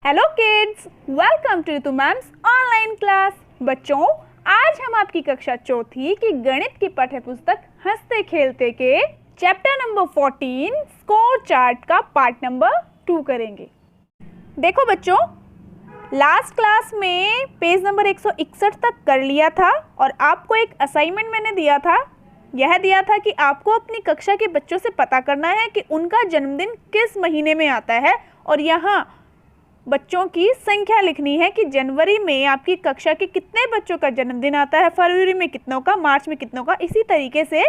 Hello kids, welcome to ma'am's online class. बच्चों, आज हम आपकी कक्षा चौथी की गणित की पाठ्य पुस्तक हंसते खेलते के चैप्टर नंबर 14 स्कोर चार्ट का पार्ट नंबर 2 करेंगे। देखो बच्चों, लास्ट क्लास में पेज नंबर 161 तक कर लिया था और आपको एक असाइनमेंट मैंने दिया था। यह दिया था कि आपको अपनी कक्षा के बच्चों से पता करना है कि उनका जन्मदिन किस महीने में आता है और यहाँ बच्चों की संख्या लिखनी है कि जनवरी में आपकी कक्षा के कितने बच्चों का जन्मदिन आता है, फरवरी में कितनों का, मार्च में कितनों का। इसी तरीके से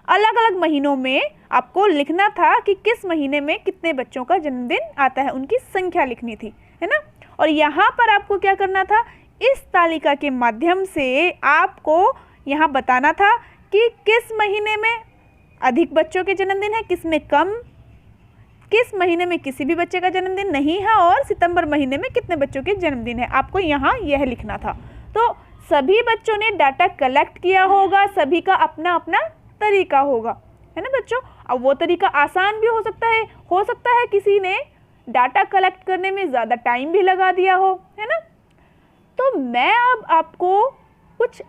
अलग अलग महीनों में आपको लिखना था कि किस महीने में कितने बच्चों का जन्मदिन आता है, उनकी संख्या लिखनी थी, है ना। और यहाँ पर आपको क्या करना था, इस तालिका के माध्यम से आपको यहाँ बताना था कि किस महीने में अधिक बच्चों के जन्मदिन है, किस में कम, किस महीने में किसी भी बच्चे का जन्मदिन नहीं है और सितंबर महीने में कितने बच्चों के जन्मदिन है। आपको यहाँ यह लिखना था। तो सभी बच्चों ने डाटा कलेक्ट किया होगा, सभी का अपना अपना तरीका होगा, है ना बच्चों। अब वो तरीका आसान भी हो सकता है किसी ने डाटा कलेक्ट करने में ज़्यादा टाइम भी लगा दिया हो, है ना। तो मैं अब आपको कुछ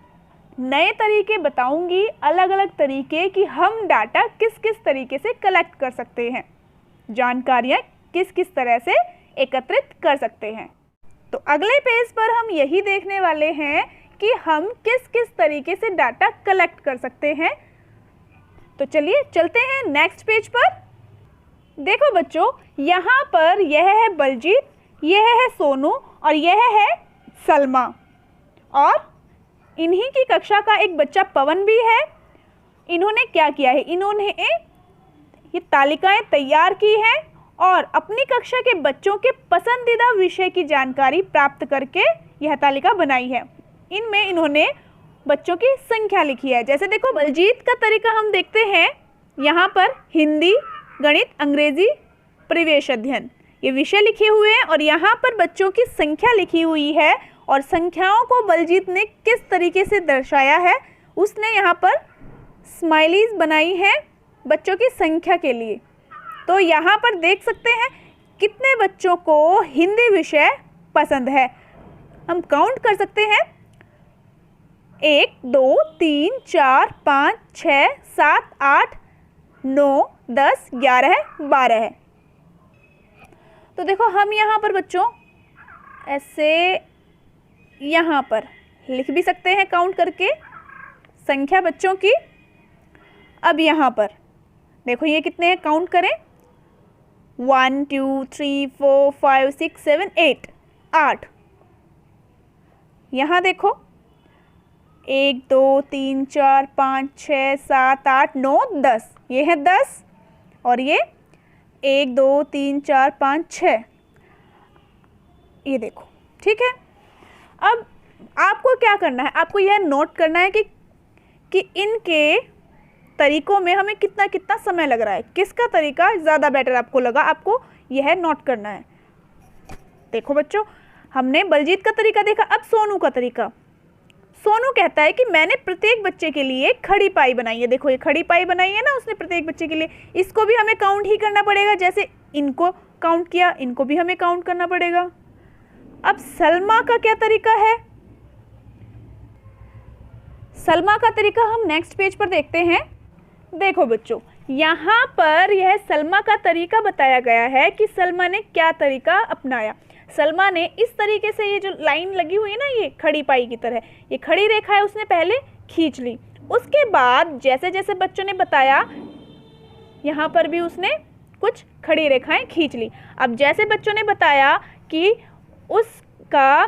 नए तरीके बताऊंगी, अलग अलग तरीके कि हम डाटा किस किस तरीके से कलेक्ट कर सकते हैं, जानकारियाँ किस किस तरह से एकत्रित कर सकते हैं। तो अगले पेज पर हम यही देखने वाले हैं कि हम किस किस तरीके से डाटा कलेक्ट कर सकते हैं। तो चलिए चलते हैं नेक्स्ट पेज पर। देखो बच्चों, यहाँ पर यह है बलजीत, यह है सोनू और यह है सलमा और इन्हीं की कक्षा का एक बच्चा पवन भी है। इन्होंने क्या किया है, इन्होंने ये तालिकाएं तैयार की हैं और अपनी कक्षा के बच्चों के पसंदीदा विषय की जानकारी प्राप्त करके यह तालिका बनाई है। इनमें इन्होंने बच्चों की संख्या लिखी है। जैसे देखो, बलजीत का तरीका हम देखते हैं, यहाँ पर हिंदी, गणित, अंग्रेजी, परिवेश अध्ययन ये विषय लिखे हुए हैं और यहाँ पर बच्चों की संख्या लिखी हुई है और संख्याओं को बलजीत ने किस तरीके से दर्शाया है, उसने यहाँ पर स्माइलीज बनाई है बच्चों की संख्या के लिए। तो यहाँ पर देख सकते हैं कितने बच्चों को हिंदी विषय पसंद है। हम काउंट कर सकते हैं, 1 2 3 4 5 6 7 8 9 10 11 12 है। तो देखो, हम यहाँ पर बच्चों ऐसे यहाँ पर लिख भी सकते हैं काउंट करके संख्या बच्चों की। अब यहाँ पर देखो, ये कितने हैं, काउंट करें, 1 2 3 4 5 6 7 8 8। यहाँ देखो, 1 2 3 4 5 6 7 8 9 10, ये है 10 और ये 1 2 3 4 5 6, ये देखो, ठीक है। अब आपको क्या करना है, आपको यह नोट करना है कि इनके तरीकों में हमें कितना कितना समय लग रहा है, किसका तरीका ज़्यादा बेटर आपको लगा, आपको यह नोट करना है। देखो बच्चों, हमने बलजीत का तरीका देखा, अब सोनू का तरीका। सोनू कहता है कि मैंने प्रत्येक बच्चे के लिए खड़ी पाई बनाई है। देखो, ये खड़ी पाई बनाई है ना उसने प्रत्येक बच्चे के लिए, इसको भी हमें काउंट ही करना पड़ेगा। जैसे इनको काउंट किया, इनको भी हमें काउंट करना पड़ेगा। अब सलमा का क्या तरीका है, सलमा का तरीका हम नेक्स्ट पेज पर देखते हैं। देखो बच्चों, यहाँ पर यह सलमा का तरीका बताया गया है कि सलमा ने क्या तरीका अपनाया। सलमा ने इस तरीके से, ये जो लाइन लगी हुई है ना, ये खड़ी पाई की तरह, ये खड़ी रेखा है, उसने पहले खींच ली। उसके बाद जैसे जैसे बच्चों ने बताया, यहाँ पर भी उसने कुछ खड़ी रेखाएं खींच ली। अब जैसे बच्चों ने बताया कि उसका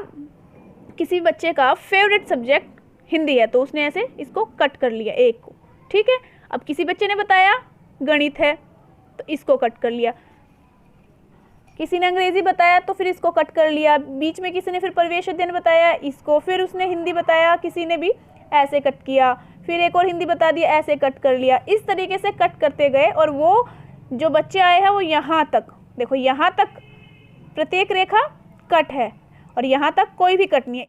किसी बच्चे का फेवरेट सब्जेक्ट हिंदी है, तो उसने ऐसे इसको कट कर लिया एक को, ठीक है। अब किसी बच्चे ने बताया गणित है, तो इसको कट कर लिया। किसी ने अंग्रेजी बताया तो फिर इसको कट कर लिया। बीच में किसी ने फिर परिवेश अध्ययन बताया, इसको, फिर उसने हिंदी बताया, किसी ने भी ऐसे कट किया, फिर एक और हिंदी बता दिया, ऐसे कट कर लिया। इस तरीके से कट करते गए और वो जो बच्चे आए हैं वो यहाँ तक, देखो यहाँ तक प्रत्येक रेखा कट है और यहाँ तक कोई भी कट नहीं है।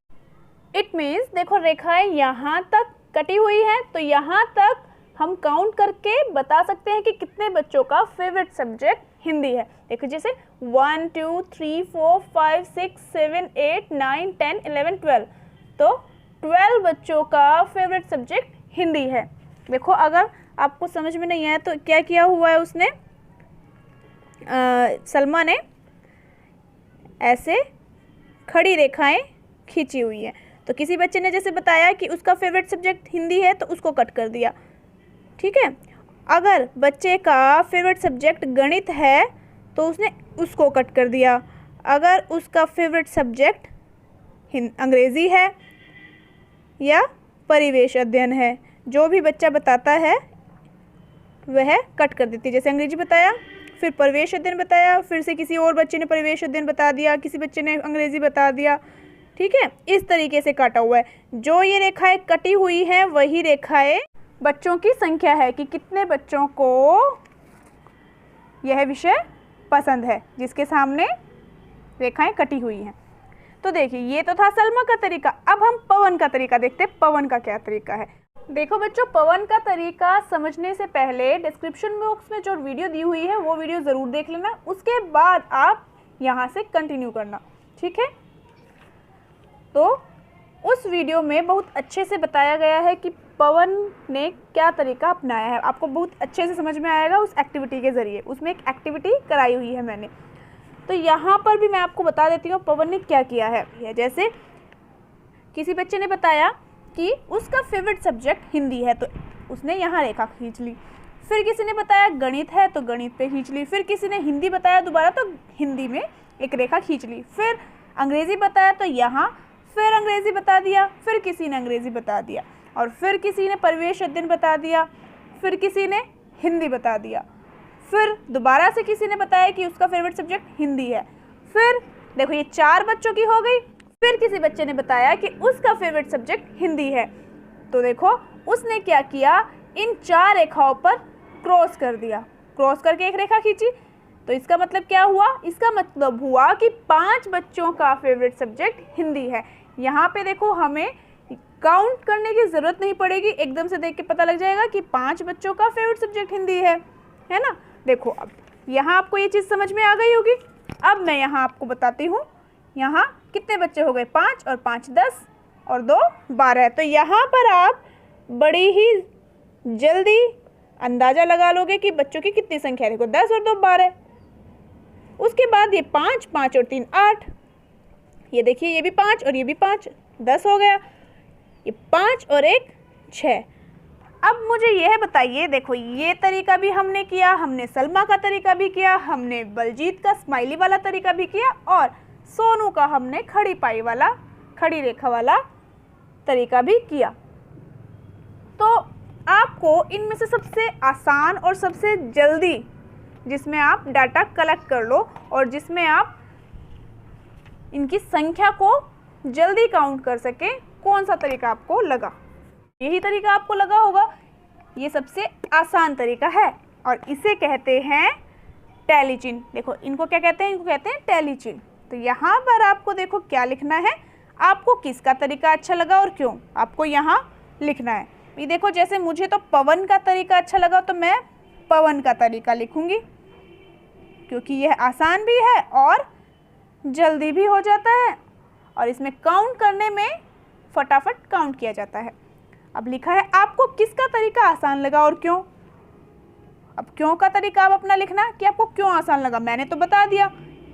इट मीन्स देखो, रेखाएं यहाँ तक कटी हुई है, तो यहाँ तक हम काउंट करके बता सकते हैं कि कितने बच्चों का फेवरेट सब्जेक्ट हिंदी है। देखो जैसे 1 2 3 4 5 6 7 8 9 10 11 12, तो 12 बच्चों का फेवरेट सब्जेक्ट हिंदी है। देखो अगर आपको समझ में नहीं आया तो क्या किया हुआ है उसने, सलमा ने ऐसे खड़ी रेखाएं खींची हुई है। तो किसी बच्चे ने जैसे बताया कि उसका फेवरेट सब्जेक्ट हिंदी है तो उसको कट कर दिया, ठीक है। अगर बच्चे का फेवरेट सब्जेक्ट गणित है तो उसने उसको कट कर दिया। अगर उसका फेवरेट सब्जेक्ट अंग्रेज़ी है या परिवेश अध्ययन है, जो भी बच्चा बताता है वह कट कर देती है। जैसे अंग्रेजी बताया, फिर परिवेश अध्ययन बताया, फिर से किसी और बच्चे ने परिवेश अध्ययन बता दिया, किसी बच्चे ने अंग्रेजी बता दिया, ठीक है। इस तरीके से काटा हुआ है। जो ये रेखाएं कटी हुई हैं वही रेखाएं बच्चों की संख्या है कि कितने बच्चों को यह विषय पसंद है, जिसके सामने रेखाएं कटी हुई हैं। तो देखिए ये तो था सलमा का तरीका। अब हम पवन का तरीका देखते हैं। पवन का क्या तरीका है। देखो बच्चों, पवन का तरीका समझने से पहले डिस्क्रिप्शन बॉक्स में जो वीडियो दी हुई है वो वीडियो ज़रूर देख लेना, उसके बाद आप यहाँ से कंटिन्यू करना, ठीक है। तो उस वीडियो में बहुत अच्छे से बताया गया है कि पवन ने क्या तरीका अपनाया है। आपको बहुत अच्छे से समझ में आएगा उस एक्टिविटी के ज़रिए। उसमें एक एक्टिविटी कराई हुई है मैंने, तो यहाँ पर भी मैं आपको बता देती हूँ पवन ने क्या किया है। जैसे किसी बच्चे ने बताया कि उसका फेवरेट सब्जेक्ट हिंदी है तो उसने यहाँ रेखा खींच ली। फिर किसी ने बताया गणित है तो गणित पे खींच ली। फिर किसी ने हिंदी बताया दोबारा तो हिंदी में एक रेखा खींच ली। फिर अंग्रेज़ी बताया तो यहाँ फिर अंग्रेज़ी बता दिया। फिर किसी ने अंग्रेज़ी बता दिया और फिर किसी ने परिवेश अध्ययन बता दिया। फिर किसी ने हिंदी बता दिया। फिर दोबारा से किसी ने बताया कि उसका फेवरेट सब्जेक्ट हिंदी है। फिर देखो ये 4 बच्चों की हो गई। फिर किसी बच्चे ने बताया कि उसका फेवरेट सब्जेक्ट हिंदी है, तो देखो उसने क्या किया, इन 4 रेखाओं पर क्रॉस कर दिया। क्रॉस करके एक रेखा खींची। तो इसका मतलब क्या हुआ, इसका मतलब हुआ कि 5 बच्चों का फेवरेट सब्जेक्ट हिंदी है। यहाँ पे देखो हमें काउंट करने की ज़रूरत नहीं पड़ेगी, एकदम से देख के पता लग जाएगा कि 5 बच्चों का फेवरेट सब्जेक्ट हिंदी है ना। देखो अब यहाँ आपको ये चीज़ समझ में आ गई होगी। अब मैं यहाँ आपको बताती हूँ यहाँ कितने बच्चे हो गए, 5 और 5 10 और 2 12। तो यहाँ पर आप बड़ी ही जल्दी अंदाज़ा लगा लोगे कि बच्चों की कितनी संख्या है। देखो 10 और 2 12। उसके बाद ये 5 5 और 3 8। ये देखिए ये भी 5 और ये भी 5, 10 हो गया। ये 5 और 1 6। अब मुझे यह बताइए, देखो ये तरीका भी हमने किया, हमने सलमा का तरीका भी किया, हमने बलजीत का स्माइली वाला तरीका भी किया और सोनू का हमने खड़ी पाई वाला, खड़ी रेखा वाला तरीका भी किया। तो आपको इनमें से सबसे आसान और सबसे जल्दी जिसमें आप डाटा कलेक्ट कर लो और जिसमें आप इनकी संख्या को जल्दी काउंट कर सके, कौन सा तरीका आपको लगा? यही तरीका आपको लगा होगा। ये सबसे आसान तरीका है और इसे कहते हैं टैली चिन्ह। देखो इनको क्या कहते हैं, इनको कहते हैं टैली चिन्ह। तो यहाँ पर आपको देखो क्या लिखना है, आपको किसका तरीका अच्छा लगा और क्यों, आपको यहाँ लिखना है। ये देखो जैसे मुझे तो पवन का तरीका अच्छा लगा तो मैं पवन का तरीका लिखूँगी, क्योंकि यह आसान भी है और जल्दी भी हो जाता है और इसमें काउंट करने में फटाफट काउंट किया जाता है। अब लिखा है आपको किसका तरीका आसान लगा और क्यों। अब क्यों का तरीका आप अपना लिखना कि आपको क्यों आसान लगा। मैंने तो बता दिया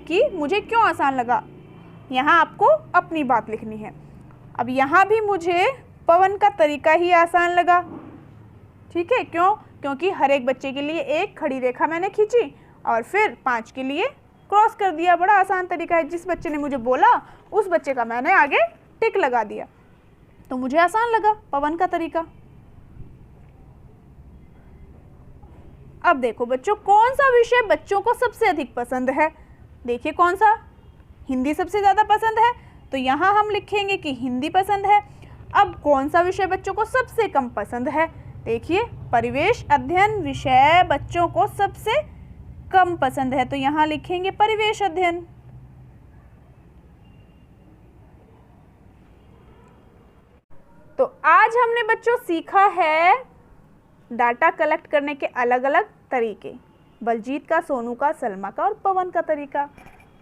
कि मुझे क्यों आसान लगा, यहाँ आपको अपनी बात लिखनी है। अब यहाँ भी मुझे पवन का तरीका ही आसान लगा, ठीक है। क्यों? क्योंकि हर एक बच्चे के लिए एक खड़ी रेखा मैंने खींची और फिर 5 के लिए क्रॉस कर दिया। बड़ा आसान तरीका है, जिस बच्चे ने मुझे बोला उस बच्चे का मैंने आगे टिक लगा दिया, तो मुझे आसान लगा पवन का तरीका। अब देखो बच्चों, कौन सा विषय बच्चों को सबसे अधिक पसंद है। देखिए कौन सा, हिंदी सबसे ज़्यादा पसंद है, तो यहाँ हम लिखेंगे कि हिंदी पसंद है। अब कौन सा विषय बच्चों को सबसे कम पसंद है, देखिए परिवेश अध्ययन विषय बच्चों को सबसे कम पसंद है, तो यहाँ लिखेंगे परिवेश अध्ययन। तो आज हमने बच्चों सीखा है डाटा कलेक्ट करने के अलग अलग तरीके। बलजीत का, सोनू का, सलमा का और पवन का तरीका।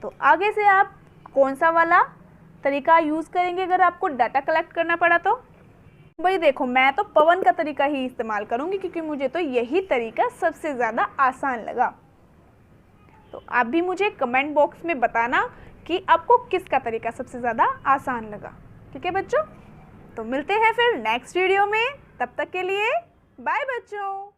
तो आगे से आप कौन सा वाला तरीका यूज़ करेंगे अगर आपको डाटा कलेक्ट करना पड़ा तो? भाई देखो, मैं तो पवन का तरीका ही इस्तेमाल करूँगी क्योंकि मुझे तो यही तरीका सबसे ज़्यादा आसान लगा। तो आप भी मुझे कमेंट बॉक्स में बताना कि आपको किसका तरीका सबसे ज़्यादा आसान लगा। ठीक है बच्चों, तो मिलते हैं फिर नेक्स्ट वीडियो में। तब तक के लिए बाय बच्चों।